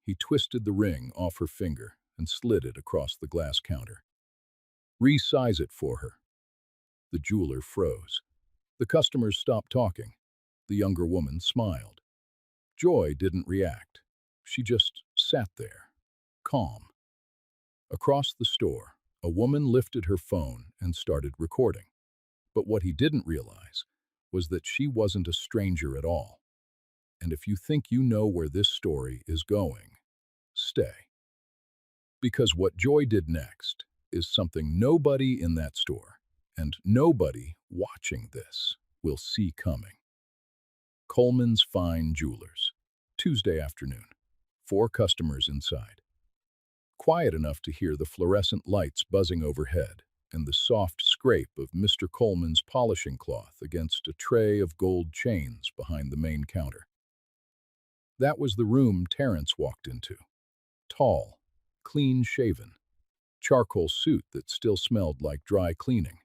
He twisted the ring off her finger and slid it across the glass counter. "Resize it for her." The jeweler froze. The customers stopped talking. The younger woman smiled. Joy didn't react. She just sat there, calm. Across the store, a woman lifted her phone and started recording. But what he didn't realize was that she wasn't a stranger at all. And if you think you know where this story is going, stay. Because what Joy did next is something nobody in that store and nobody watching this will see coming. Coleman's Fine Jewelers. Tuesday afternoon. 4 customers inside. Quiet enough to hear the fluorescent lights buzzing overhead and the soft scrape of Mr. Coleman's polishing cloth against a tray of gold chains behind the main counter. That was the room Terence walked into. Tall, clean-shaven, charcoal suit that still smelled like dry cleaning.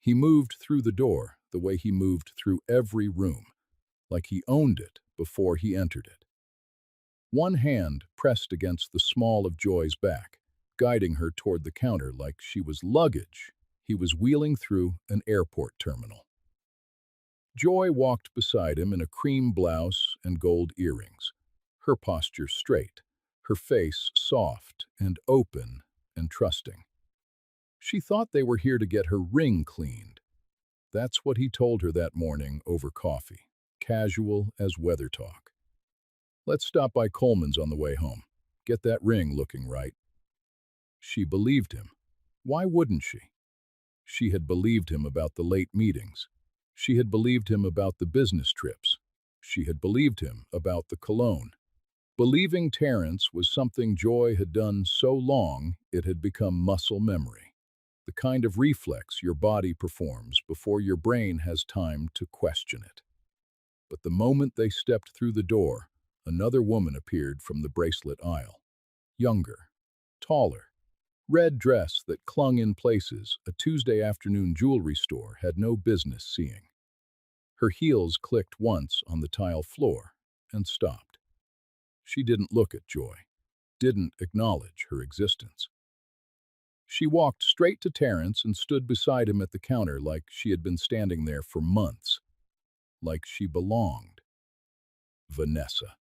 He moved through the door the way he moved through every room, like he owned it before he entered it. One hand pressed against the small of Joy's back, guiding her toward the counter like she was luggage he was wheeling through an airport terminal. Joy walked beside him in a cream blouse and gold earrings, her posture straight, her face soft and open and trusting. She thought they were here to get her ring cleaned. That's what he told her that morning over coffee, casual as weather talk. "Let's stop by Coleman's on the way home. Get that ring looking right." She believed him. Why wouldn't she? She had believed him about the late meetings. She had believed him about the business trips. She had believed him about the cologne. Believing Terence was something Joy had done so long it had become muscle memory, the kind of reflex your body performs before your brain has time to question it. But the moment they stepped through the door, another woman appeared from the bracelet aisle. Younger, taller, red dress that clung in places a Tuesday afternoon jewelry store had no business seeing. Her heels clicked once on the tile floor and stopped. She didn't look at Joy, didn't acknowledge her existence. She walked straight to Terence and stood beside him at the counter like she had been standing there for months, like she belonged. Vanessa.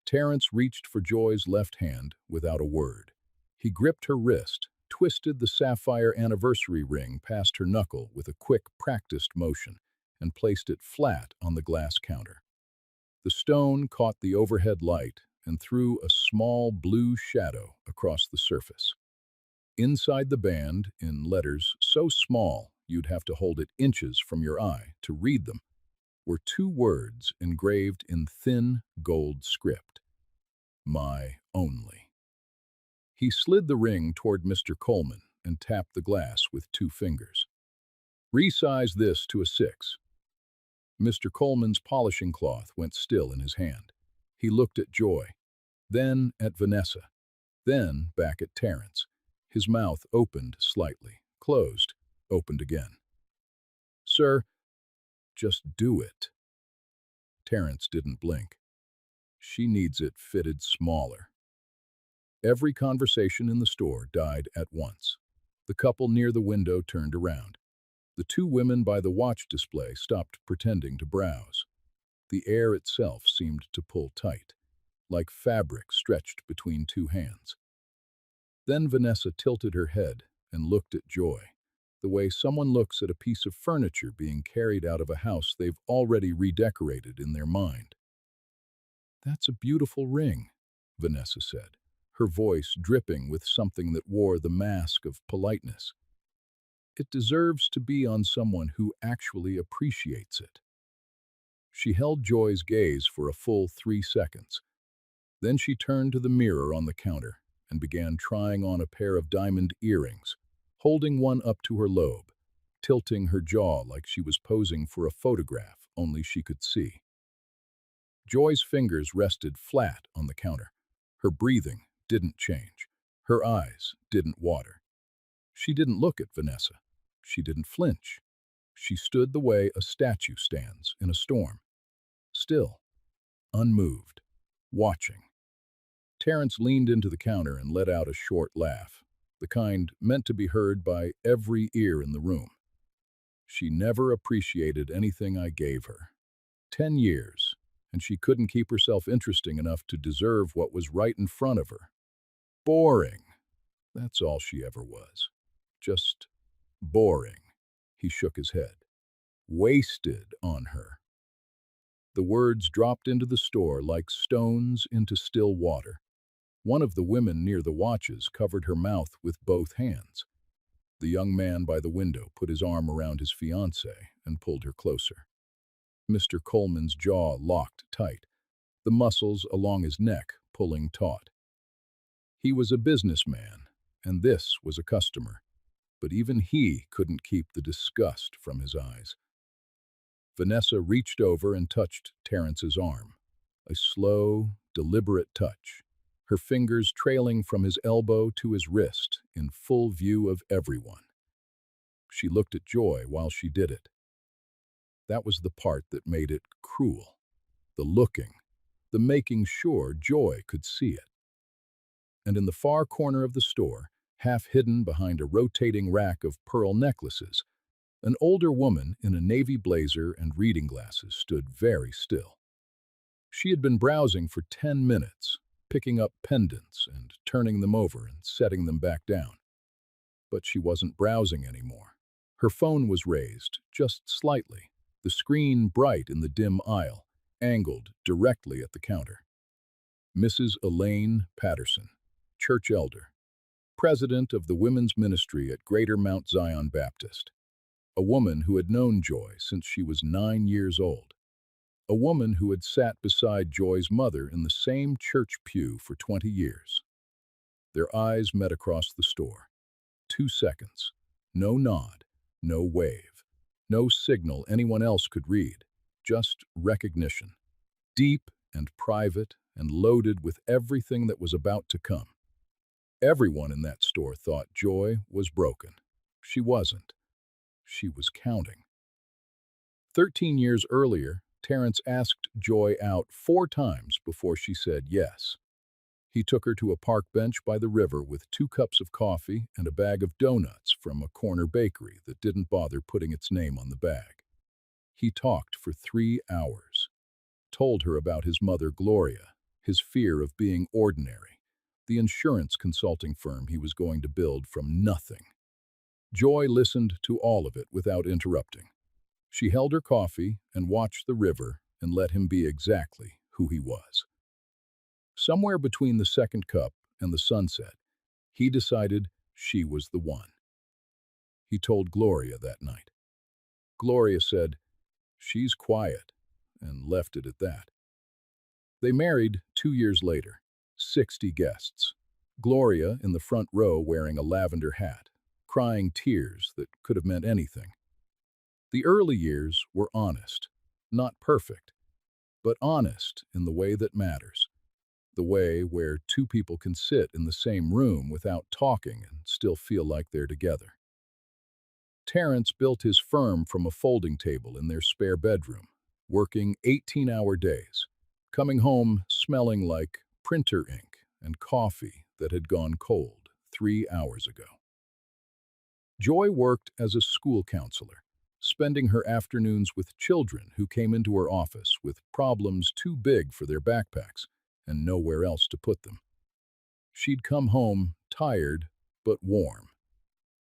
Terence reached for Joy's left hand without a word. He gripped her wrist, twisted the sapphire anniversary ring past her knuckle with a quick, practiced motion, and placed it flat on the glass counter. The stone caught the overhead light and threw a small blue shadow across the surface. Inside the band, in letters so small you'd have to hold it inches from your eye to read them, were 2 words engraved in thin gold script. "My only." He slid the ring toward Mr. Coleman and tapped the glass with 2 fingers. "Resize this to a 6. Mr. Coleman's polishing cloth went still in his hand. He looked at Joy, then at Vanessa, then back at Terence. His mouth opened slightly, closed, opened again. "Sir, just do it." Terence didn't blink. "She needs it fitted smaller." Every conversation in the store died at once. The couple near the window turned around. The 2 women by the watch display stopped pretending to browse. The air itself seemed to pull tight, like fabric stretched between 2 hands. Then Vanessa tilted her head and looked at Joy, the way someone looks at a piece of furniture being carried out of a house they've already redecorated in their mind. "That's a beautiful ring," Vanessa said, her voice dripping with something that wore the mask of politeness. "It deserves to be on someone who actually appreciates it." She held Joy's gaze for a full 3 seconds. Then she turned to the mirror on the counter and began trying on a pair of diamond earrings, holding one up to her lobe, tilting her jaw like she was posing for a photograph only she could see. Joy's fingers rested flat on the counter. Her breathing didn't change. Her eyes didn't water. She didn't look at Vanessa. She didn't flinch. She stood the way a statue stands in a storm. Still, unmoved, watching. Terence leaned into the counter and let out a short laugh, the kind meant to be heard by every ear in the room. She never appreciated anything I gave her. 10 years, and she couldn't keep herself interesting enough to deserve what was right in front of her. Boring. That's all she ever was. Just boring. He shook his head. Wasted on her. The words dropped into the store like stones into still water. One of the women near the watches covered her mouth with both hands. The young man by the window put his arm around his fiancée and pulled her closer. Mr. Coleman's jaw locked tight, the muscles along his neck pulling taut. He was a businessman, and this was a customer, but even he couldn't keep the disgust from his eyes. Vanessa reached over and touched Terence's arm, a slow, deliberate touch, her fingers trailing from his elbow to his wrist in full view of everyone. She looked at Joy while she did it. That was the part that made it cruel. The looking, the making sure Joy could see it. And in the far corner of the store, half hidden behind a rotating rack of pearl necklaces, an older woman in a navy blazer and reading glasses stood very still. She had been browsing for 10 minutes, picking up pendants and turning them over and setting them back down. But she wasn't browsing anymore. Her phone was raised, just slightly, the screen bright in the dim aisle, angled directly at the counter. Mrs. Elaine Patterson, church elder, president of the women's ministry at Greater Mount Zion Baptist, a woman who had known Joy since she was 9 years old, a woman who had sat beside Joy's mother in the same church pew for 20 years. Their eyes met across the store. 2 seconds. No nod, no wave, no signal anyone else could read, just recognition, deep and private and loaded with everything that was about to come. Everyone in that store thought Joy was broken. She wasn't. She was counting. 13 years earlier, Terence asked Joy out 4 times before she said yes. He took her to a park bench by the river with 2 cups of coffee and a bag of donuts from a corner bakery that didn't bother putting its name on the bag. He talked for 3 hours, told her about his mother Gloria, his fear of being ordinary, the insurance consulting firm he was going to build from nothing. Joy listened to all of it without interrupting. She held her coffee and watched the river and let him be exactly who he was. Somewhere between the second cup and the sunset, he decided she was the one. He told Gloria that night. Gloria said, "She's quiet," and left it at that. They married 2 years later, 60 guests. Gloria in the front row wearing a lavender hat, crying tears that could have meant anything. The early years were honest, not perfect, but honest in the way that matters. The way where 2 people can sit in the same room without talking and still feel like they're together. Terence built his firm from a folding table in their spare bedroom, working 18-hour days, coming home smelling like printer ink and coffee that had gone cold 3 hours ago. Joy worked as a school counselor, spending her afternoons with children who came into her office with problems too big for their backpacks and nowhere else to put them. She'd come home tired but warm.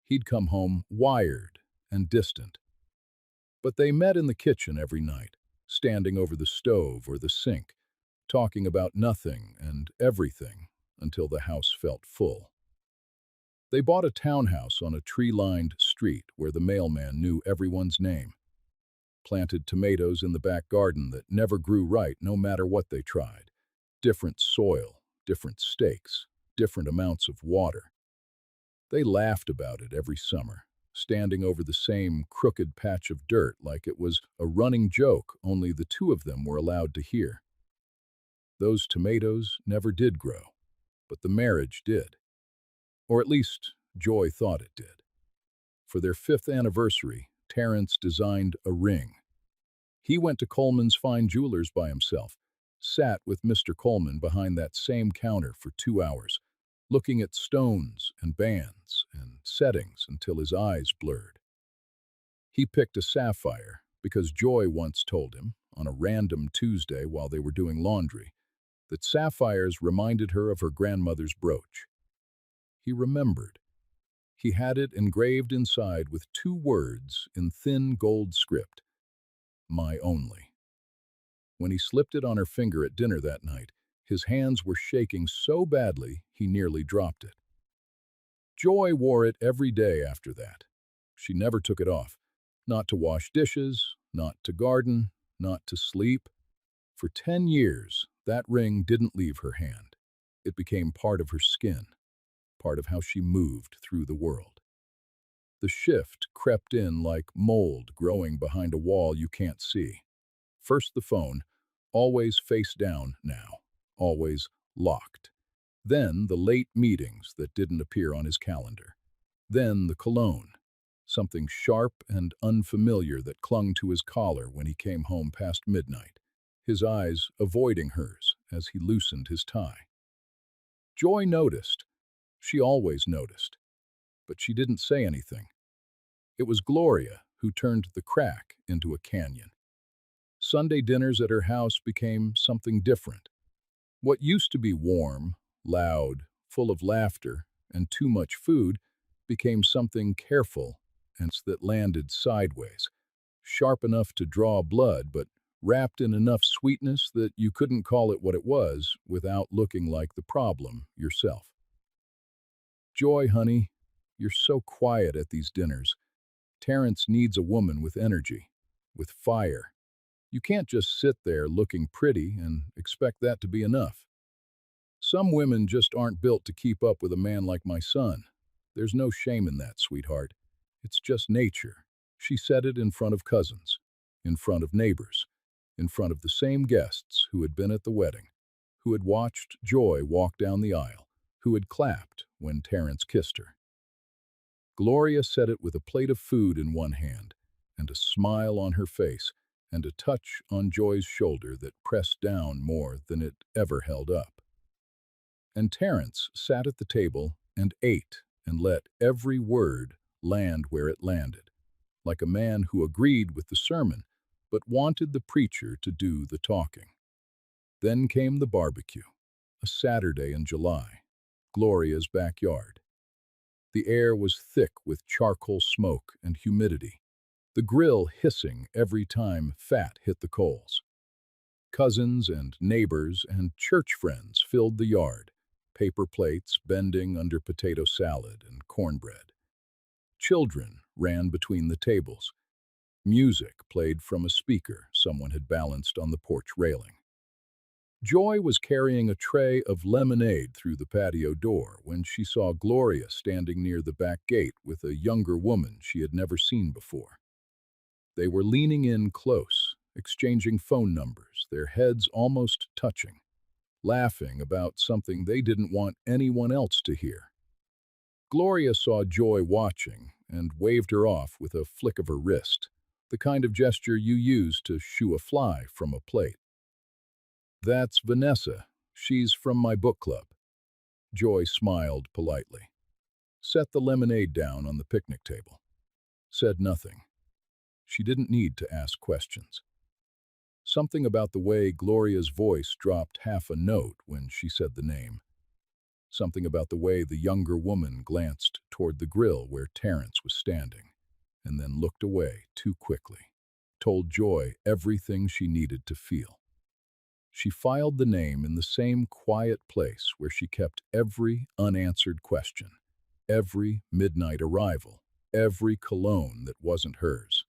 He'd come home wired and distant. But they met in the kitchen every night, standing over the stove or the sink, talking about nothing and everything until the house felt full. They bought a townhouse on a tree-lined street where the mailman knew everyone's name, planted tomatoes in the back garden that never grew right no matter what they tried, different soil, different stakes, different amounts of water. They laughed about it every summer, standing over the same crooked patch of dirt like it was a running joke only the 2 of them were allowed to hear. Those tomatoes never did grow, but the marriage did. Or at least, Joy thought it did. For their 5th anniversary, Terence designed a ring. He went to Coleman's fine jewelers by himself, sat with Mr. Coleman behind that same counter for 2 hours, looking at stones and bands and settings until his eyes blurred. He picked a sapphire because Joy once told him, on a random Tuesday while they were doing laundry, that sapphires reminded her of her grandmother's brooch. He remembered. He had it engraved inside with 2 words in thin gold script, "My only." When he slipped it on her finger at dinner that night, his hands were shaking so badly he nearly dropped it. Joy wore it every day after that. She never took it off. Not to wash dishes, not to garden, not to sleep. For 10 years, that ring didn't leave her hand. It became part of her skin, part of how she moved through the world. The shift crept in like mold growing behind a wall you can't see. First the phone, always face down now, always locked. Then the late meetings that didn't appear on his calendar. Then the cologne, something sharp and unfamiliar that clung to his collar when he came home past midnight, his eyes avoiding hers as he loosened his tie. Joy noticed. She always noticed. But she didn't say anything. It was Gloria who turned the crack into a canyon. Sunday dinners at her house became something different. What used to be warm, loud, full of laughter, and too much food became something careful and that landed sideways, sharp enough to draw blood, but wrapped in enough sweetness that you couldn't call it what it was without looking like the problem yourself. Joy, honey, you're so quiet at these dinners. Terrence needs a woman with energy, with fire. You can't just sit there looking pretty and expect that to be enough. Some women just aren't built to keep up with a man like my son. There's no shame in that, sweetheart. It's just nature. She said it in front of cousins, in front of neighbors, in front of the same guests who had been at the wedding, who had watched Joy walk down the aisle, who had clapped when Terrence kissed her. Gloria said it with a plate of food in one hand, and a smile on her face, and a touch on Joy's shoulder that pressed down more than it ever held up. And Terrence sat at the table and ate and let every word land where it landed, like a man who agreed with the sermon but wanted the preacher to do the talking. Then came the barbecue, a Saturday in July, Gloria's backyard. The air was thick with charcoal smoke and humidity, the grill hissing every time fat hit the coals. Cousins and neighbors and church friends filled the yard, paper plates bending under potato salad and cornbread. Children ran between the tables. Music played from a speaker someone had balanced on the porch railing. Joy was carrying a tray of lemonade through the patio door when she saw Gloria standing near the back gate with a younger woman she had never seen before. They were leaning in close, exchanging phone numbers, their heads almost touching, laughing about something they didn't want anyone else to hear. Gloria saw Joy watching and waved her off with a flick of her wrist, the kind of gesture you use to shoo a fly from a plate. "That's Vanessa. She's from my book club." Joy smiled politely, set the lemonade down on the picnic table, said nothing. She didn't need to ask questions. Something about the way Gloria's voice dropped half a note when she said the name. Something about the way the younger woman glanced toward the grill where Terrence was standing, and then looked away too quickly, told Joy everything she needed to feel. She filed the name in the same quiet place where she kept every unanswered question, every midnight arrival, every cologne that wasn't hers.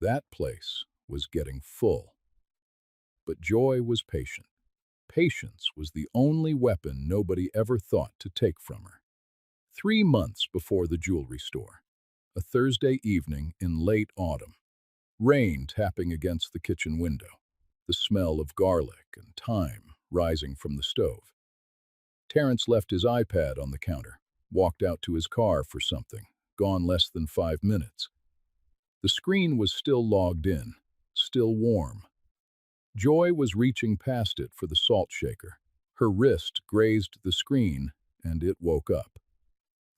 That place was getting full. But Joy was patient. Patience was the only weapon nobody ever thought to take from her. 3 months before the jewelry store, a Thursday evening in late autumn, rain tapping against the kitchen window, the smell of garlic and thyme rising from the stove. Terrence left his iPad on the counter, walked out to his car for something, gone less than 5 minutes. The screen was still logged in, still warm. Joy was reaching past it for the salt shaker. Her wrist grazed the screen, and it woke up.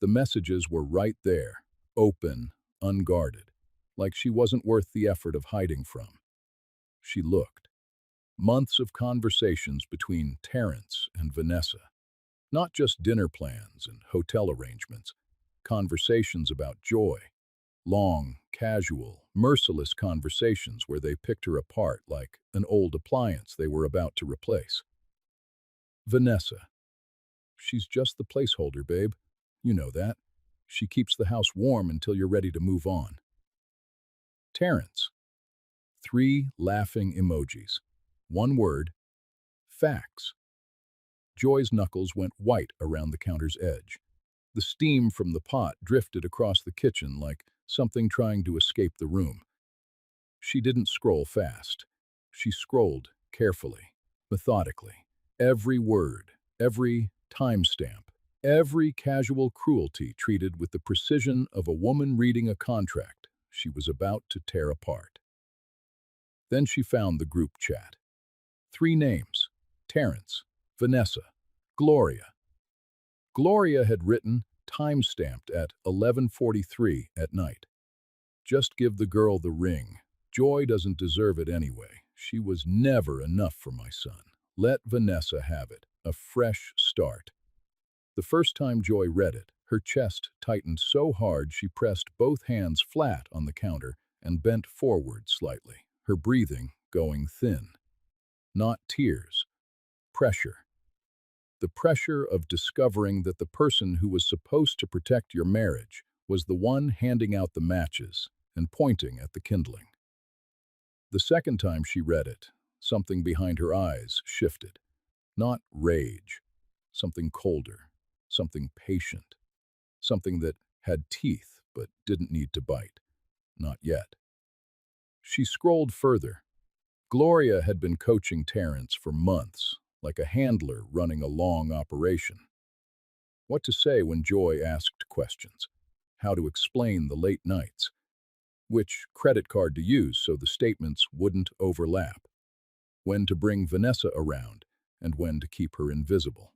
The messages were right there, open, unguarded, like she wasn't worth the effort of hiding from. She looked. Months of conversations between Terrence and Vanessa. Not just dinner plans and hotel arrangements, conversations about Joy. Long, casual, merciless conversations where they picked her apart like an old appliance they were about to replace. Vanessa. She's just the placeholder, babe. You know that. She keeps the house warm until you're ready to move on. Terrence. 3 laughing emojis. One word. Facts. Joy's knuckles went white around the counter's edge. The steam from the pot drifted across the kitchen like something trying to escape the room. She didn't scroll fast. She scrolled carefully, methodically. Every word, every timestamp, every casual cruelty treated with the precision of a woman reading a contract she was about to tear apart. Then she found the group chat. 3 names: Terrence, Vanessa, Gloria. Gloria had written, time-stamped at 11:43 at night. Just give the girl the ring. Joy doesn't deserve it anyway. She was never enough for my son. Let Vanessa have it. A fresh start. The first time Joy read it, her chest tightened so hard she pressed both hands flat on the counter and bent forward slightly, her breathing going thin. Not tears. Pressure. The pressure of discovering that the person who was supposed to protect your marriage was the one handing out the matches and pointing at the kindling. The second time she read it, something behind her eyes shifted. Not rage, something colder, something patient, something that had teeth but didn't need to bite. Not yet. She scrolled further. Gloria had been coaching Terrence for months, like a handler running a long operation. What to say when Joy asked questions, how to explain the late nights, which credit card to use so the statements wouldn't overlap, when to bring Vanessa around, and when to keep her invisible.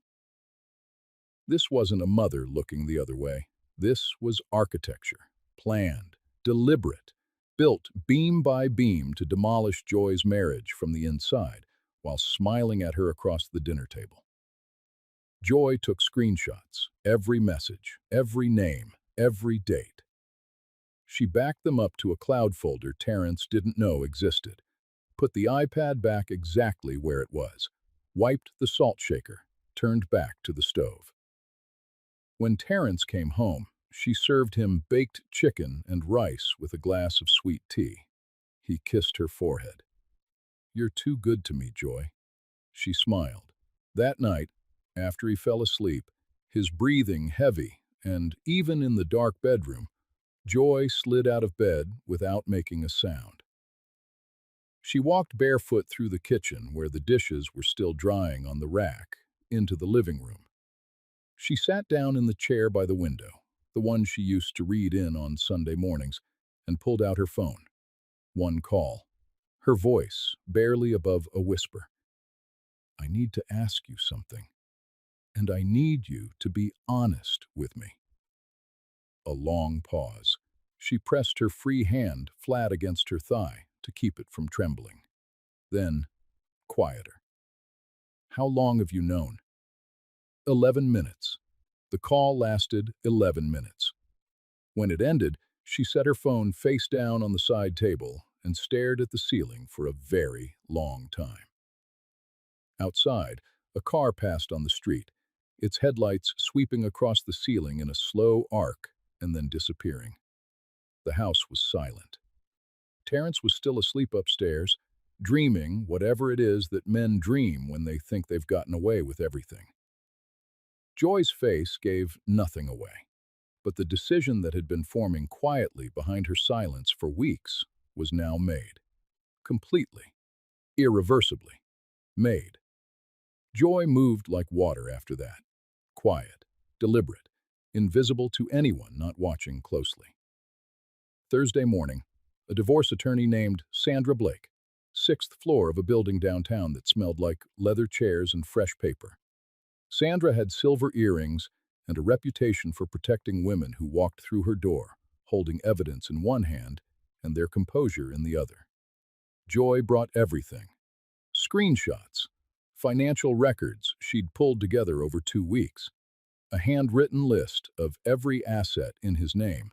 This wasn't a mother looking the other way. This was architecture, planned, deliberate, built beam by beam to demolish Joy's marriage from the inside, while smiling at her across the dinner table. Joy took screenshots, every message, every name, every date. She backed them up to a cloud folder Terrence didn't know existed, put the iPad back exactly where it was, wiped the salt shaker, turned back to the stove. When Terrence came home, she served him baked chicken and rice with a glass of sweet tea. He kissed her forehead. "You're too good to me, Joy." She smiled. That night, after he fell asleep, his breathing heavy, and even in the dark bedroom, Joy slid out of bed without making a sound. She walked barefoot through the kitchen where the dishes were still drying on the rack, into the living room. She sat down in the chair by the window, the one she used to read in on Sunday mornings, and pulled out her phone. One call. Her voice, barely above a whisper. "I need to ask you something, and I need you to be honest with me." A long pause. She pressed her free hand flat against her thigh to keep it from trembling. Then, quieter. "How long have you known?" 11 minutes. The call lasted 11 minutes. When it ended, she set her phone face down on the side table and stared at the ceiling for a very long time. Outside, a car passed on the street, its headlights sweeping across the ceiling in a slow arc and then disappearing. The house was silent. Terrence was still asleep upstairs, dreaming whatever it is that men dream when they think they've gotten away with everything. Joy's face gave nothing away, but the decision that had been forming quietly behind her silence for weeks was now made. Completely, irreversibly, made. Joy moved like water after that. Quiet, deliberate, invisible to anyone not watching closely. Thursday morning, a divorce attorney named Sandra Blake sixth floor of a building downtown that smelled like leather chairs and fresh paper. Sandra had silver earrings and a reputation for protecting women who walked through her door, holding evidence in one hand and their composure in the other. Joy brought everything. Screenshots, financial records she'd pulled together over 2 weeks, a handwritten list of every asset in his name,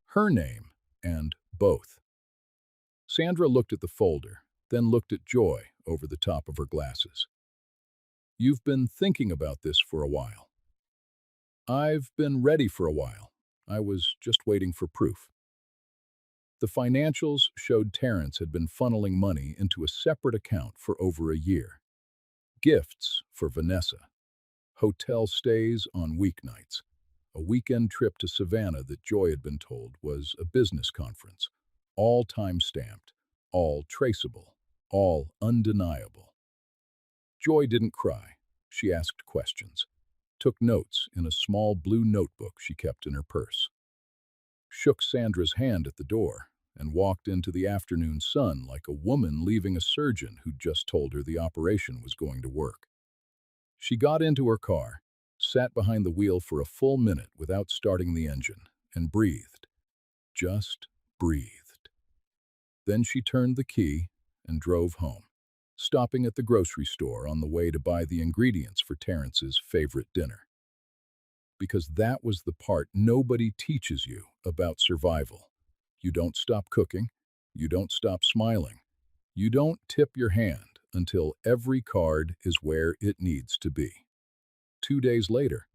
her name, and both. Sandra looked at the folder, then looked at Joy over the top of her glasses. "You've been thinking about this for a while." "I've been ready for a while. I was just waiting for proof." The financials showed Terrence had been funneling money into a separate account for over a year. Gifts for Vanessa, hotel stays on weeknights, a weekend trip to Savannah that Joy had been told was a business conference, all time-stamped, all traceable, all undeniable. Joy didn't cry. She asked questions, took notes in a small blue notebook she kept in her purse, shook Sandra's hand at the door, and walked into the afternoon sun like a woman leaving a surgeon who'd just told her the operation was going to work. She got into her car, sat behind the wheel for a full minute without starting the engine, and breathed. Just breathed. Then she turned the key and drove home, stopping at the grocery store on the way to buy the ingredients for Terrence's favorite dinner. Because that was the part nobody teaches you about survival. You don't stop cooking, you don't stop smiling, you don't tip your hand until every card is where it needs to be. 2 days later,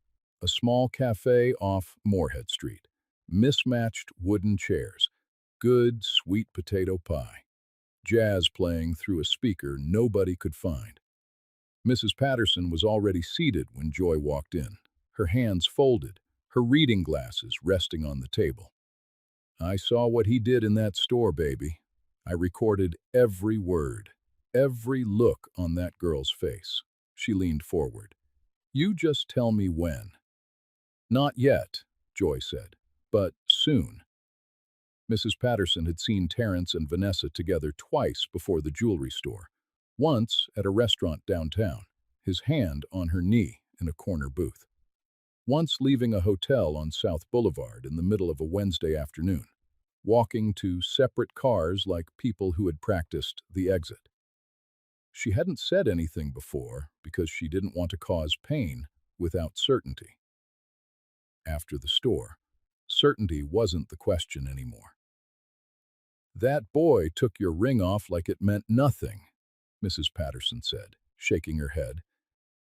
a small cafe off Moorhead Street, mismatched wooden chairs, good sweet potato pie, jazz playing through a speaker nobody could find. Mrs. Patterson was already seated when Joy walked in, her hands folded, her reading glasses resting on the table. "I saw what he did in that store, baby. I recorded every word, every look on that girl's face." She leaned forward. "You just tell me when." "Not yet," Joy said, "but soon." Mrs. Patterson had seen Terrence and Vanessa together twice before the jewelry store, once at a restaurant downtown, his hand on her knee in a corner booth. Once leaving a hotel on South Boulevard in the middle of a Wednesday afternoon, walking to separate cars like people who had practiced the exit. She hadn't said anything before because she didn't want to cause pain without certainty. After the store, certainty wasn't the question anymore. "That boy took your ring off like it meant nothing," Mrs. Patterson said, shaking her head.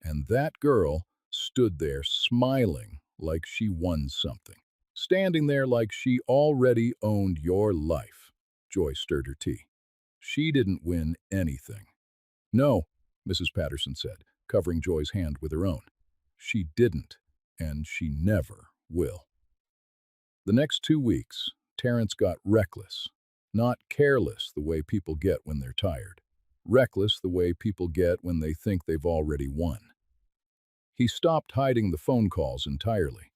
"And that girl stood there smiling like she won something. Standing there like she already owned your life." Joy stirred her tea. "She didn't win anything." "No," Mrs. Patterson said, covering Joy's hand with her own. "She didn't, and she never will." The next 2 weeks, Terrence got reckless. Not careless the way people get when they're tired. Reckless the way people get when they think they've already won. He stopped hiding the phone calls entirely,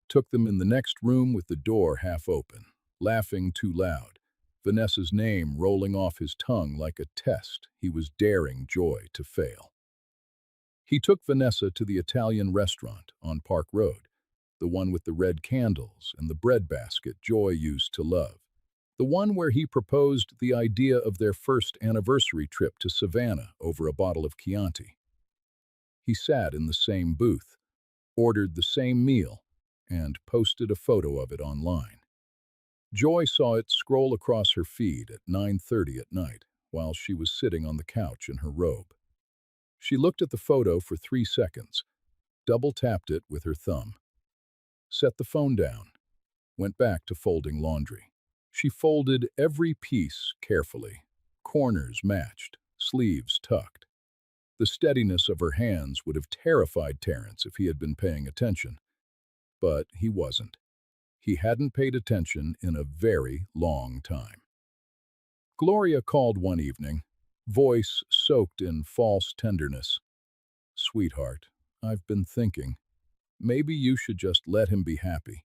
took them in the next room with the door half open, laughing too loud, Vanessa's name rolling off his tongue like a test he was daring Joy to fail. He took Vanessa to the Italian restaurant on Park Road, the one with the red candles and the bread basket Joy used to love, the one where he proposed the idea of their first anniversary trip to Savannah over a bottle of Chianti. He sat in the same booth, ordered the same meal, and posted a photo of it online. Joy saw it scroll across her feed at 9:30 at night while she was sitting on the couch in her robe. She looked at the photo for 3 seconds, double-tapped it with her thumb, set the phone down, went back to folding laundry. She folded every piece carefully, corners matched, sleeves tucked. The steadiness of her hands would have terrified Terrence if he had been paying attention. But he wasn't. He hadn't paid attention in a very long time. Gloria called one evening, voice soaked in false tenderness. "Sweetheart, I've been thinking. Maybe you should just let him be happy.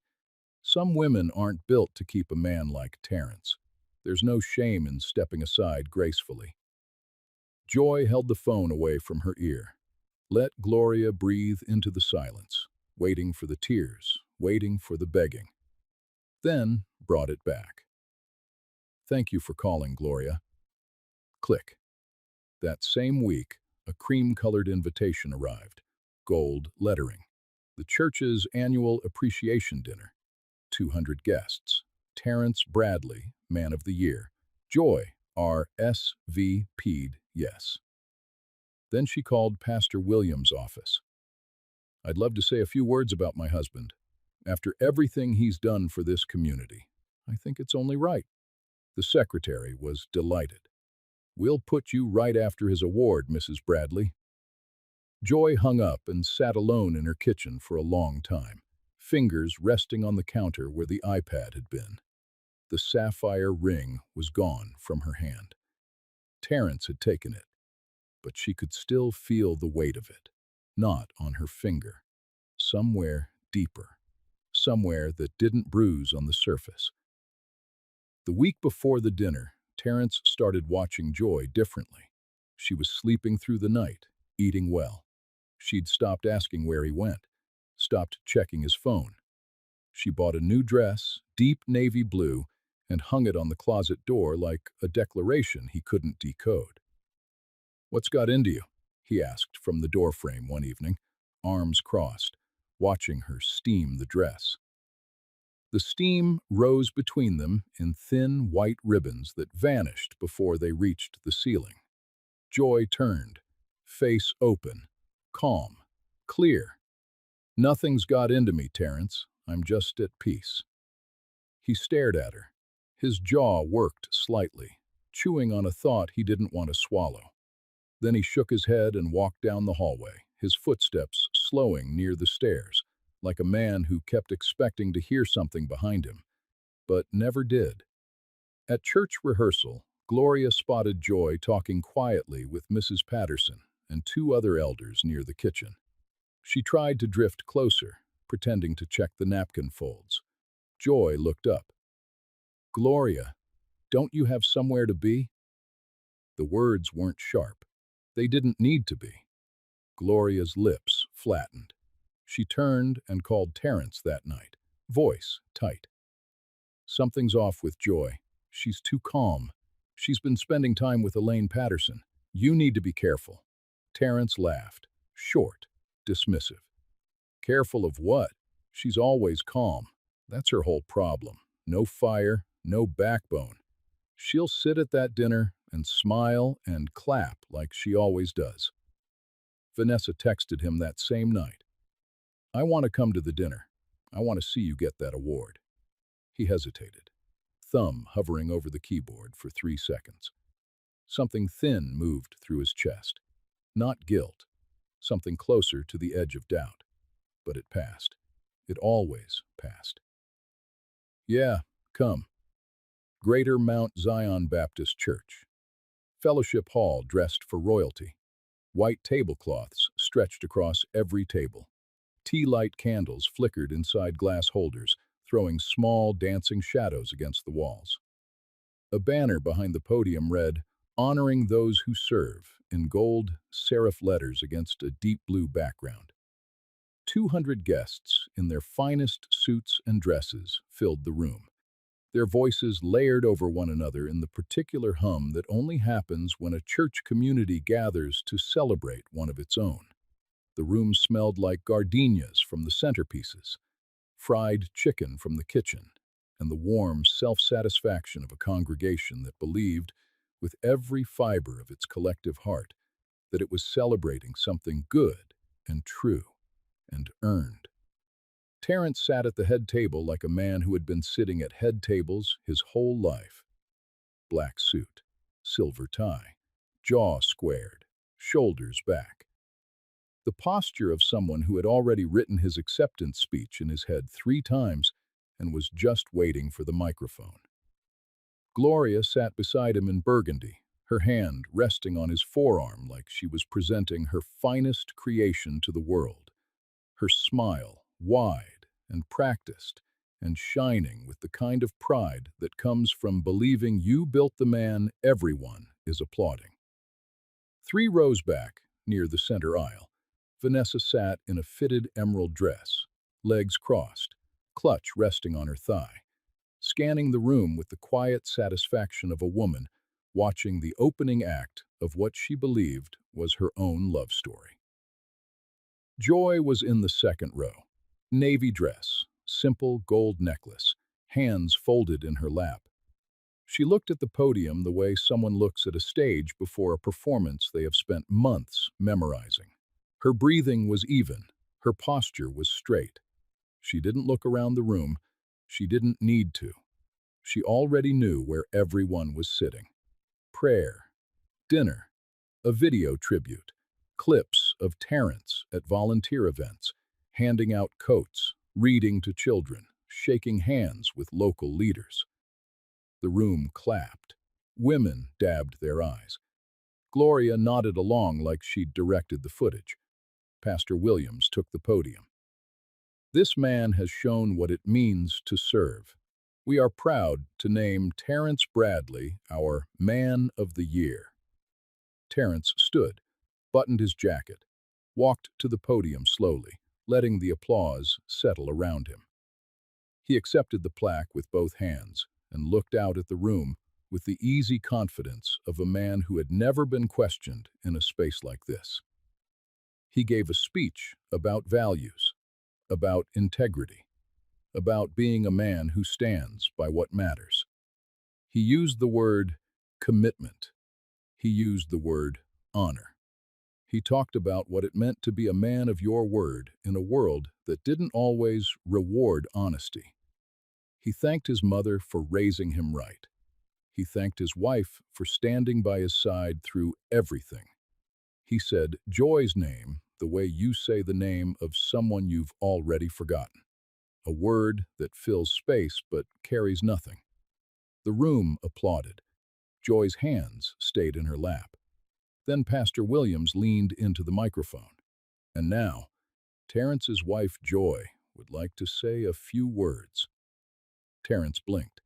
Some women aren't built to keep a man like Terrence. There's no shame in stepping aside gracefully." Joy held the phone away from her ear. Let Gloria breathe into the silence, waiting for the tears, waiting for the begging. Then brought it back. Thank you for calling, Gloria. Click. That same week, a cream-colored invitation arrived. Gold lettering. The church's annual appreciation dinner. 200 guests. Terrence Bradley, Man of the Year. Joy, RSVP'd yes. Then she called Pastor Williams' office. I'd love to say a few words about my husband. After everything he's done for this community, I think it's only right. The secretary was delighted. We'll put you right after his award, Mrs. Bradley. Joy hung up and sat alone in her kitchen for a long time, fingers resting on the counter where the iPad had been. The sapphire ring was gone from her hand. Terrence had taken it, but she could still feel the weight of it, not on her finger, somewhere deeper, somewhere that didn't bruise on the surface. The week before the dinner, Terrence started watching Joy differently. She was sleeping through the night, eating well. She'd stopped asking where he went, stopped checking his phone. She bought a new dress, deep navy blue, and hung it on the closet door like a declaration he couldn't decode. What's got into you? He asked from the doorframe one evening, arms crossed, watching her steam the dress. The steam rose between them in thin white ribbons that vanished before they reached the ceiling. Joy turned, face open, calm, clear. Nothing's got into me, Terrence. I'm just at peace. He stared at her. His jaw worked slightly, chewing on a thought he didn't want to swallow. Then he shook his head and walked down the hallway, his footsteps slowing near the stairs, like a man who kept expecting to hear something behind him, but never did. At church rehearsal, Gloria spotted Joy talking quietly with Mrs. Patterson and two other elders near the kitchen. She tried to drift closer, pretending to check the napkin folds. Joy looked up. Gloria, don't you have somewhere to be? The words weren't sharp. They didn't need to be. Gloria's lips flattened. She turned and called Terrence that night, voice tight. Something's off with Joy. She's too calm. She's been spending time with Elaine Patterson. You need to be careful. Terrence laughed, short, dismissive. Careful of what? She's always calm. That's her whole problem. No fire, no backbone. She'll sit at that dinner and smile and clap like she always does. Vanessa texted him that same night. I want to come to the dinner. I want to see you get that award. He hesitated, thumb hovering over the keyboard for 3 seconds. Something thin moved through his chest. Not guilt, something closer to the edge of doubt. But it passed. It always passed. Yeah, come. Greater Mount Zion Baptist Church. Fellowship Hall dressed for royalty. White tablecloths stretched across every table. Tea light candles flickered inside glass holders, throwing small, dancing shadows against the walls. A banner behind the podium read, Honoring Those Who Serve, in gold serif letters against a deep blue background. 200 guests, in their finest suits and dresses, filled the room. Their voices layered over one another in the particular hum that only happens when a church community gathers to celebrate one of its own. The room smelled like gardenias from the centerpieces, fried chicken from the kitchen, and the warm self-satisfaction of a congregation that believed, with every fiber of its collective heart, that it was celebrating something good and true and earned. Terrence sat at the head table like a man who had been sitting at head tables his whole life. Black suit, silver tie, jaw squared, shoulders back. The posture of someone who had already written his acceptance speech in his head 3 times and was just waiting for the microphone. Gloria sat beside him in burgundy, her hand resting on his forearm like she was presenting her finest creation to the world. Her smile, wide and practiced, and shining with the kind of pride that comes from believing you built the man everyone is applauding. 3 rows back, near the center aisle, Vanessa sat in a fitted emerald dress, legs crossed, clutch resting on her thigh, scanning the room with the quiet satisfaction of a woman watching the opening act of what she believed was her own love story. Joy was in the second row. Navy dress, simple gold necklace, hands folded in her lap. She looked at the podium the way someone looks at a stage before a performance they have spent months memorizing. Her breathing was even, her posture was straight. She didn't look around the room, she didn't need to. She already knew where everyone was sitting. Prayer, dinner, a video tribute, clips of Terrence at volunteer events, handing out coats, reading to children, shaking hands with local leaders. The room clapped. Women dabbed their eyes. Gloria nodded along like she'd directed the footage. Pastor Williams took the podium. This man has shown what it means to serve. We are proud to name Terrence Bradley our Man of the Year. Terrence stood, buttoned his jacket, walked to the podium slowly, letting the applause settle around him. He accepted the plaque with both hands and looked out at the room with the easy confidence of a man who had never been questioned in a space like this. He gave a speech about values, about integrity, about being a man who stands by what matters. He used the word commitment. He used the word honor. He talked about what it meant to be a man of your word in a world that didn't always reward honesty. He thanked his mother for raising him right. He thanked his wife for standing by his side through everything. He said Joy's name the way you say the name of someone you've already forgotten. A word that fills space but carries nothing. The room applauded. Joy's hands stayed in her lap. Then Pastor Williams leaned into the microphone. And now, Terrence's wife Joy would like to say a few words. Terrence blinked.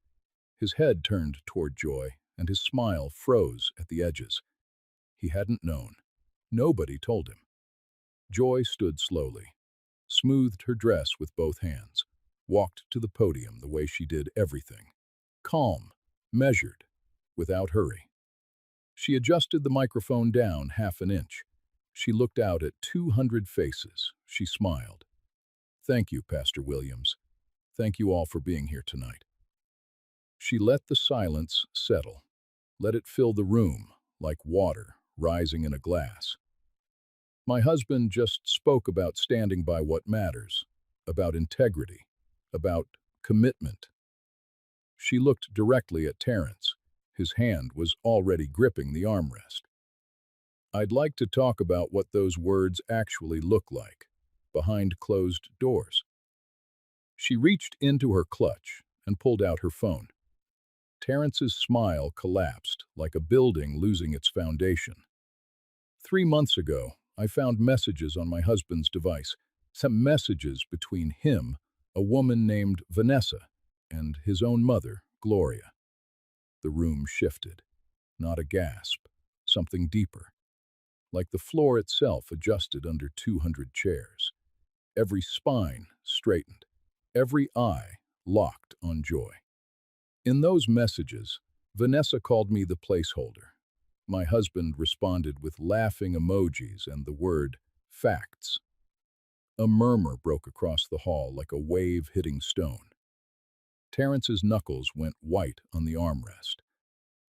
His head turned toward Joy, and his smile froze at the edges. He hadn't known. Nobody told him. Joy stood slowly, smoothed her dress with both hands, walked to the podium the way she did everything. Calm, measured, without hurry. She adjusted the microphone down half an inch. She looked out at 200 faces. She smiled. Thank you, Pastor Williams. Thank you all for being here tonight. She let the silence settle, let it fill the room like water rising in a glass. My husband just spoke about standing by what matters, about integrity, about commitment. She looked directly at Terrence. His hand was already gripping the armrest. I'd like to talk about what those words actually look like, behind closed doors. She reached into her clutch and pulled out her phone. Terrence's smile collapsed like a building losing its foundation. 3 months ago, I found messages on my husband's device, some messages between him, a woman named Vanessa, and his own mother, Gloria. The room shifted. Not a gasp, something deeper. Like the floor itself adjusted under 200 chairs. Every spine straightened. Every eye locked on Joy. In those messages, Vanessa called me the placeholder. My husband responded with laughing emojis and the word, facts. A murmur broke across the hall like a wave hitting stone. Terrence's knuckles went white on the armrest.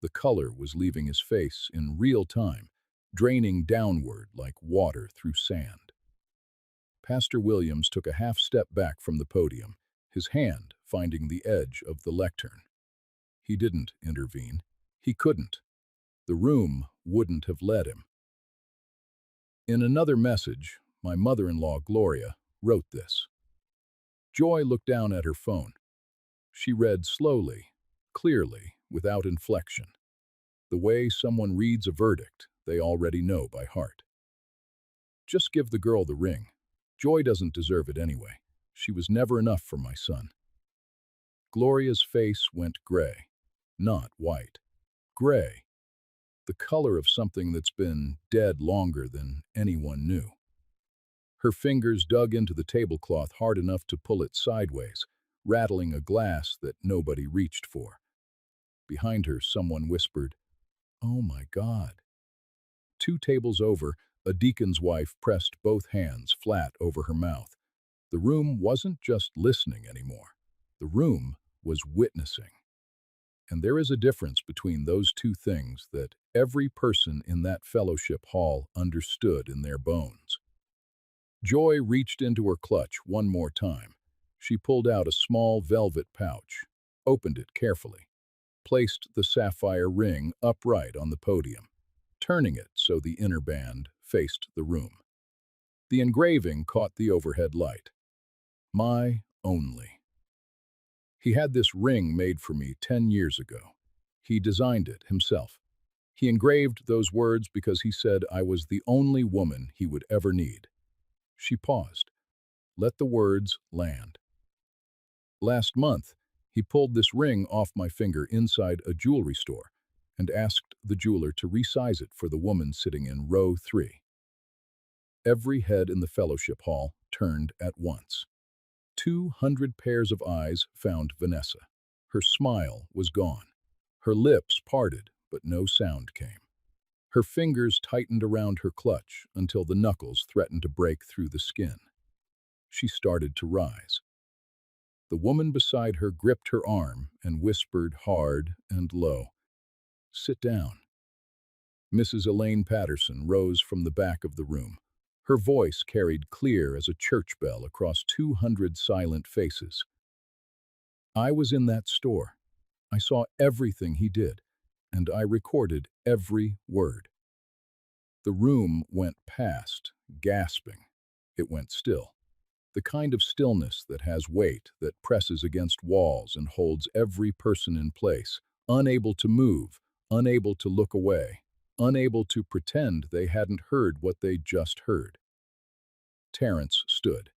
The color was leaving his face in real time, draining downward like water through sand. Pastor Williams took a half step back from the podium, his hand finding the edge of the lectern. He didn't intervene. He couldn't. The room wouldn't have let him. In another message, my mother-in-law, Gloria, wrote this. Joy looked down at her phone. She read slowly, clearly, without inflection. The way someone reads a verdict they already know by heart. Just give the girl the ring. Joy doesn't deserve it anyway. She was never enough for my son. Gloria's face went gray, not white. Gray. the color of something that's been dead longer than anyone knew. Her fingers dug into the tablecloth hard enough to pull it sideways, rattling a glass that nobody reached for. Behind her, someone whispered, "Oh my God." 2 tables over, a deacon's wife pressed both hands flat over her mouth. The room wasn't just listening anymore. The room was witnessing. And there is a difference between those two things that every person in that fellowship hall understood in their bones. Joy reached into her clutch one more time. She pulled out a small velvet pouch, opened it carefully, placed the sapphire ring upright on the podium, turning it so the inner band faced the room. The engraving caught the overhead light. My only. He had this ring made for me 10 years ago. He designed it himself. He engraved those words because he said I was the only woman he would ever need. She paused. Let the words land. Last month, he pulled this ring off my finger inside a jewelry store and asked the jeweler to resize it for the woman sitting in row 3. Every head in the fellowship hall turned at once. 200 pairs of eyes found Vanessa. Her smile was gone. Her lips parted, but no sound came. Her fingers tightened around her clutch until the knuckles threatened to break through the skin. She started to rise. The woman beside her gripped her arm and whispered hard and low, "Sit down." Mrs. Elaine Patterson rose from the back of the room. Her voice carried clear as a church bell across 200 silent faces. I was in that store. I saw everything he did, and I recorded every word. The room went past, gasping. It went still. The kind of stillness that has weight, that presses against walls and holds every person in place, unable to move, unable to look away, unable to pretend they hadn't heard what they just heard. Terence stood.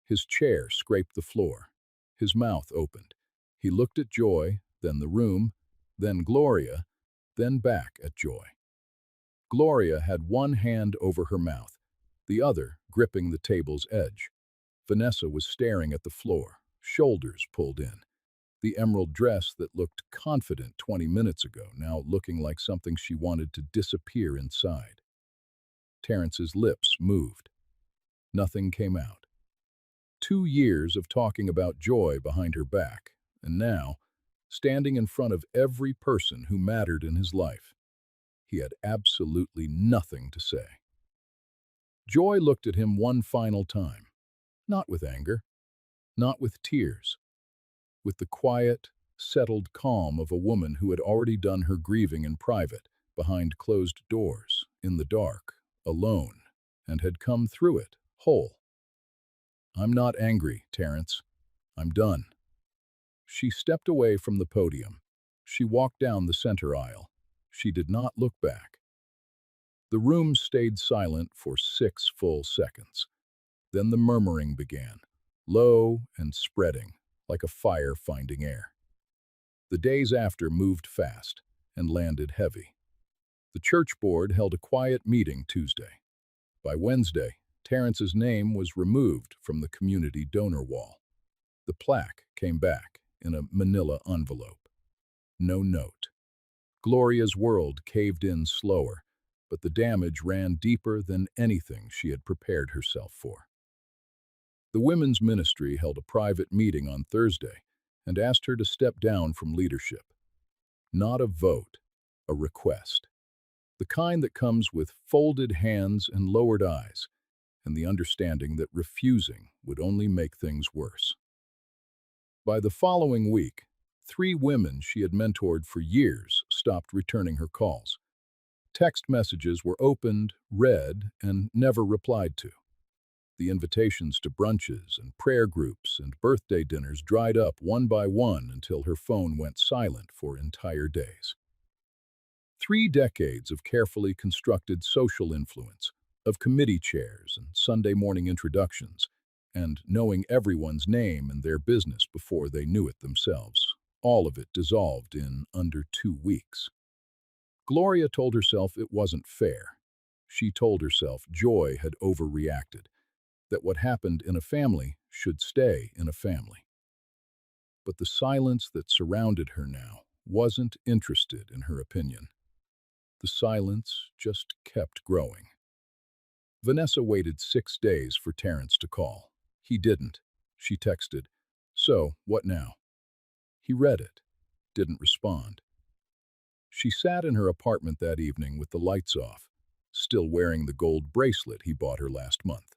His chair scraped the floor. His mouth opened. He looked at Joy, then the room, then Gloria, then back at Joy. Gloria had one hand over her mouth, the other gripping the table's edge. Vanessa was staring at the floor, shoulders pulled in. The emerald dress that looked confident 20 minutes ago, now looking like something she wanted to disappear inside. Terence's lips moved. Nothing came out. 2 years of talking about Joy behind her back, and now, standing in front of every person who mattered in his life, he had absolutely nothing to say. Joy looked at him one final time, not with anger, not with tears, with the quiet, settled calm of a woman who had already done her grieving in private, behind closed doors, in the dark, alone, and had come through it, whole. I'm not angry, Terence. I'm done. She stepped away from the podium. She walked down the center aisle. She did not look back. The room stayed silent for 6 full seconds. Then the murmuring began, low and spreading, like a fire finding air. The days after moved fast and landed heavy. The church board held a quiet meeting Tuesday. By Wednesday, Terence's name was removed from the community donor wall. The plaque came back in a manila envelope. No note. Gloria's world caved in slower, but the damage ran deeper than anything she had prepared herself for. The women's ministry held a private meeting on Thursday and asked her to step down from leadership. Not a vote, a request. The kind that comes with folded hands and lowered eyes, and the understanding that refusing would only make things worse. By the following week, 3 women she had mentored for years stopped returning her calls. Text messages were opened, read, and never replied to. The invitations to brunches and prayer groups and birthday dinners dried up one by one until her phone went silent for entire days. 3 decades of carefully constructed social influence, of committee chairs and Sunday morning introductions, and knowing everyone's name and their business before they knew it themselves. All of it dissolved in under 2 weeks. Gloria told herself it wasn't fair. She told herself Joy had overreacted, that what happened in a family should stay in a family. But the silence that surrounded her now wasn't interested in her opinion. The silence just kept growing. Vanessa waited 6 days for Terrence to call. He didn't. She texted, "So, what now?" He read it, didn't respond. She sat in her apartment that evening with the lights off, still wearing the gold bracelet he bought her last month.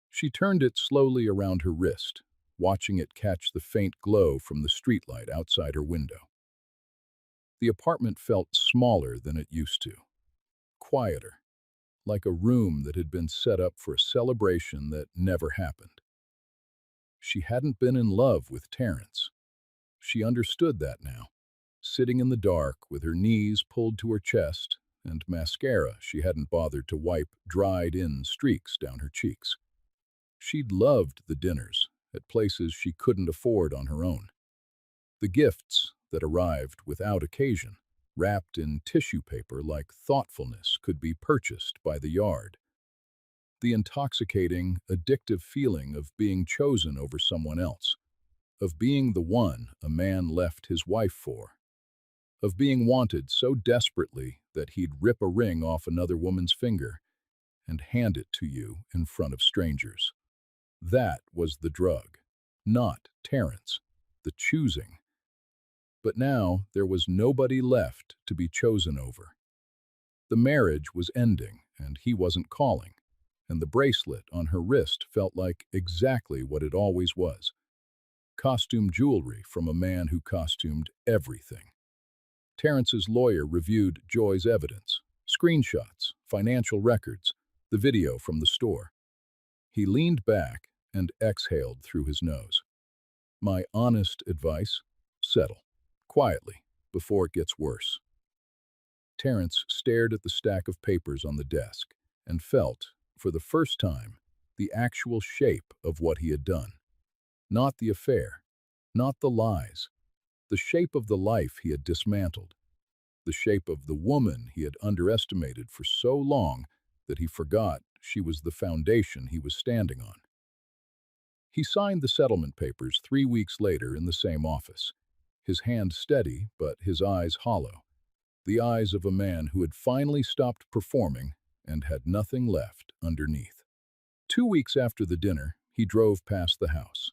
She turned it slowly around her wrist, watching it catch the faint glow from the streetlight outside her window. The apartment felt smaller than it used to, quieter, like a room that had been set up for a celebration that never happened. She hadn't been in love with Terrence. She understood that now, sitting in the dark with her knees pulled to her chest and mascara she hadn't bothered to wipe dried-in streaks down her cheeks. She'd loved the dinners at places she couldn't afford on her own. The gifts that arrived without occasion, wrapped in tissue paper like thoughtfulness could be purchased by the yard. The intoxicating, addictive feeling of being chosen over someone else, of being the one a man left his wife for, of being wanted so desperately that he'd rip a ring off another woman's finger and hand it to you in front of strangers. That was the drug, not Terrence, the choosing. But now there was nobody left to be chosen over. The marriage was ending, and he wasn't calling, and the bracelet on her wrist felt like exactly what it always was. Costume jewelry from a man who costumed everything. Terrence's lawyer reviewed Joy's evidence, screenshots, financial records, the video from the store. He leaned back and exhaled through his nose. "My honest advice, settle, quietly, before it gets worse." Terrence stared at the stack of papers on the desk and felt, for the first time, the actual shape of what he had done. Not the affair, not the lies, the shape of the life he had dismantled, the shape of the woman he had underestimated for so long that he forgot she was the foundation he was standing on. He signed the settlement papers 3 weeks later in the same office, his hand steady but his eyes hollow, the eyes of a man who had finally stopped performing and had nothing left underneath. 2 weeks after the dinner, he drove past the house.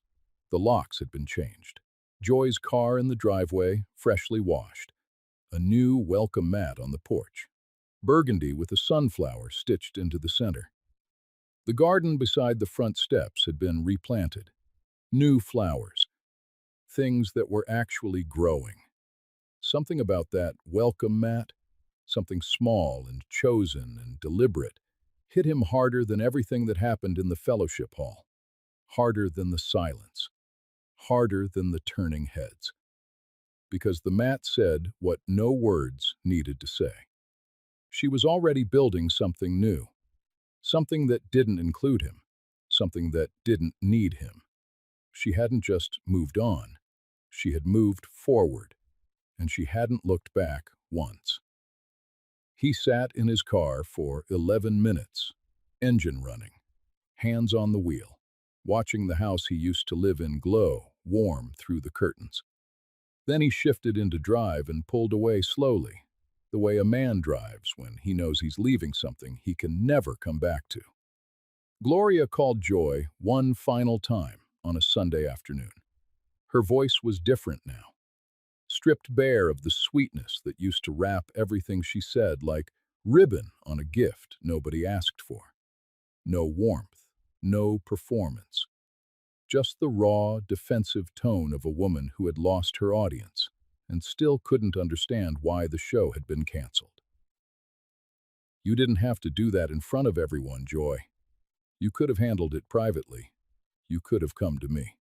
The locks had been changed. Joy's car in the driveway, freshly washed. A new welcome mat on the porch, burgundy with a sunflower stitched into the center. The garden beside the front steps had been replanted. New flowers, things that were actually growing. Something about that welcome mat, something small and chosen and deliberate, hit him harder than everything that happened in the fellowship hall. Harder than the silence. Harder than the turning heads. Because the mat said what no words needed to say. She was already building something new. Something that didn't include him. Something that didn't need him. She hadn't just moved on. She had moved forward. And she hadn't looked back once. He sat in his car for 11 minutes, engine running, hands on the wheel, watching the house he used to live in glow, warm through the curtains. Then he shifted into drive and pulled away slowly, the way a man drives when he knows he's leaving something he can never come back to. Gloria called Joy one final time on a Sunday afternoon. Her voice was different now. Stripped bare of the sweetness that used to wrap everything she said like ribbon on a gift nobody asked for. No warmth, no performance. Just the raw, defensive tone of a woman who had lost her audience and still couldn't understand why the show had been canceled. "You didn't have to do that in front of everyone, Joy. You could have handled it privately. You could have come to me."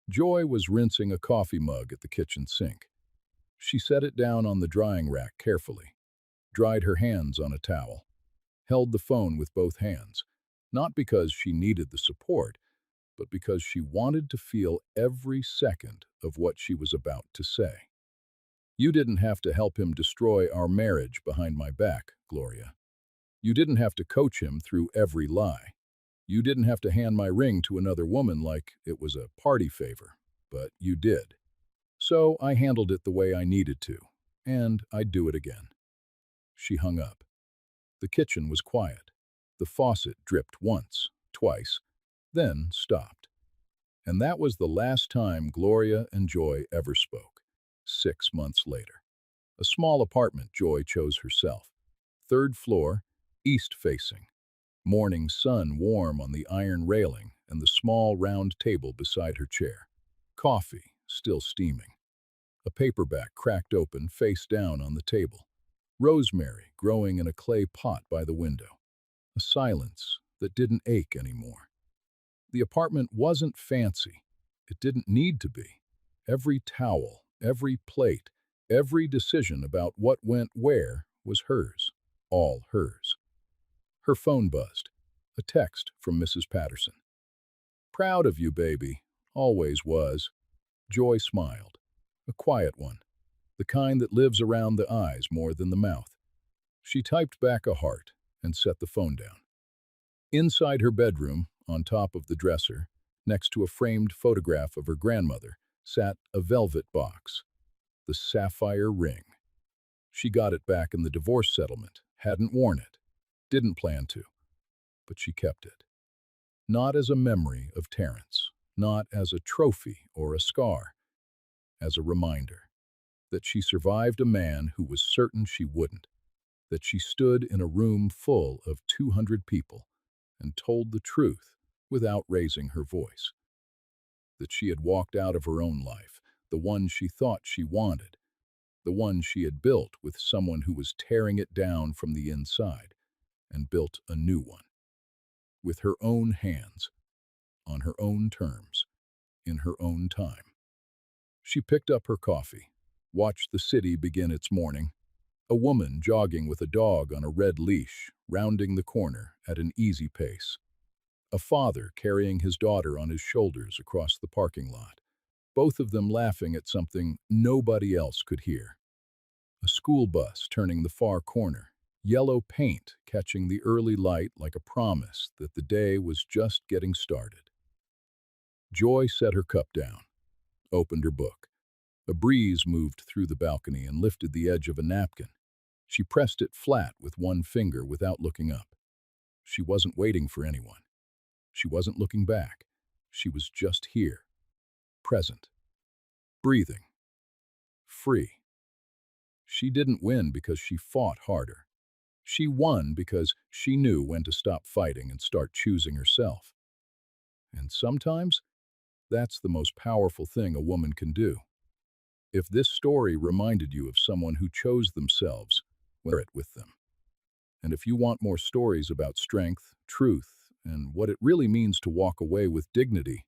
Joy was rinsing a coffee mug at the kitchen sink. She set it down on the drying rack carefully, dried her hands on a towel, held the phone with both hands, not because she needed the support, but because she wanted to feel every second of what she was about to say. You didn't have to help him destroy our marriage behind my back, Gloria. You didn't have to coach him through every lie. You didn't have to hand my ring to another woman like it was a party favor, but you did. So I handled it the way I needed to, and I'd do it again." She hung up. The kitchen was quiet. The faucet dripped once, twice, then stopped. And that was the last time Gloria and Joy ever spoke, 6 months later. A small apartment Joy chose herself. Third floor, east-facing. Morning sun warm on the iron railing and the small round table beside her chair. Coffee, still steaming. A paperback cracked open face down on the table. Rosemary growing in a clay pot by the window. A silence that didn't ache anymore. The apartment wasn't fancy. It didn't need to be. Every towel, every plate, every decision about what went where was hers. All hers. Her phone buzzed. A text from Mrs. Patterson. "Proud of you, baby. Always was." Joy smiled. A quiet one. The kind that lives around the eyes more than the mouth. She typed back a heart and set the phone down. Inside her bedroom, on top of the dresser, next to a framed photograph of her grandmother, sat a velvet box. The sapphire ring. She got it back in the divorce settlement, hadn't worn it, didn't plan to, but she kept it. Not as a memory of Terence, not as a trophy or a scar, as a reminder that she survived a man who was certain she wouldn't, that she stood in a room full of 200 people and told the truth without raising her voice, that she had walked out of her own life, the one she thought she wanted, the one she had built with someone who was tearing it down from the inside, and built a new one, with her own hands, on her own terms, in her own time. She picked up her coffee, watched the city begin its morning, a woman jogging with a dog on a red leash, rounding the corner at an easy pace. A father carrying his daughter on his shoulders across the parking lot, both of them laughing at something nobody else could hear. A school bus turning the far corner, yellow paint catching the early light like a promise that the day was just getting started. Joy set her cup down, opened her book. A breeze moved through the balcony and lifted the edge of a napkin. She pressed it flat with one finger without looking up. She wasn't waiting for anyone. She wasn't looking back. She was just here, present, breathing, free. She didn't win because she fought harder. She won because she knew when to stop fighting and start choosing herself. And sometimes, that's the most powerful thing a woman can do. If this story reminded you of someone who chose themselves, wear it with them. And if you want more stories about strength, truth, and what it really means to walk away with dignity,